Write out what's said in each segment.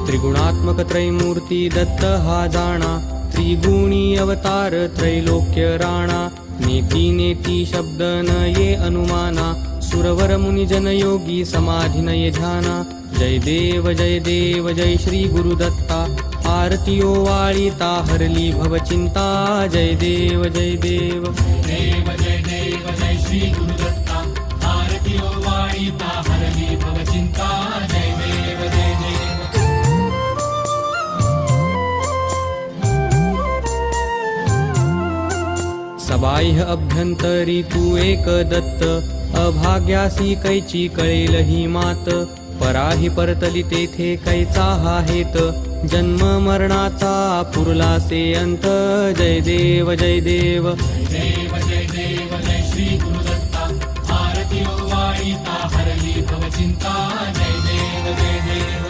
त्रिगुणात्मक त्रैमूर्ती दत्त हा जाणा, त्रिगुणी अवतार त्रैलोक्य राणा। नेती नेती शब्द न ये अनुमाना, सुरवर मुनिजन योगी समाधी न ये ध्याना। जय देव जय श्री गुरुदत्ता, आरती ओवाळीता हरली भवचिंता। जय देव जय देव जय श्री गुरुदत्ता, आरती ओवाळीता हरली भवचिंता। जय देव जय देव सबाह्य अभ्यंतरी तू एक दत्त, अभाग्यासी कैची कळेल ही मात। पराही परतली तेथे कैचा हा हेत, जन्म मरणाचा पुरला से अंत। जय देव जय देव जय श्री गुरुदत्ता, आरती ओवाळीता हरली भवचिंता। जय देव जय देव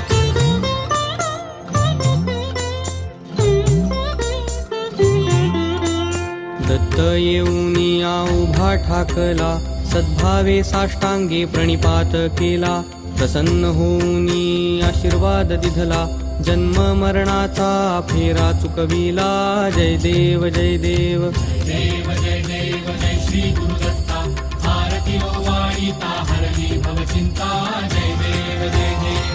दत्त येऊनी उभा ठाकला, सद्भावे साष्टांगे प्रणिपात केला। प्रसन्न होऊनी आशीर्वाद दिधला, जन्म मरणाचा फेरा चुकविला। जय देव जय देव जय श्री गुरुदत्ता, आरती ओवाळीता हरली भवचिंता। जय देव जय देव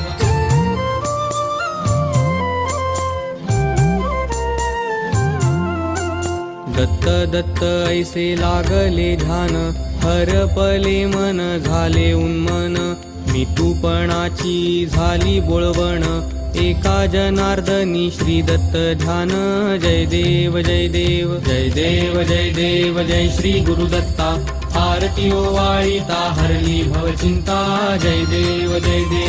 दत्त दत्त ऐसे लागले ध्यान, हरपले मन झाले उन्मन। मितूपणाची झाली बोळवण, एका जनार्दनी श्री दत्त ध्यान। जय देव जय देव जय श्री गुरुदत्ता, आरती ओवाळीता हरली भवचिंता। जय देव जय देव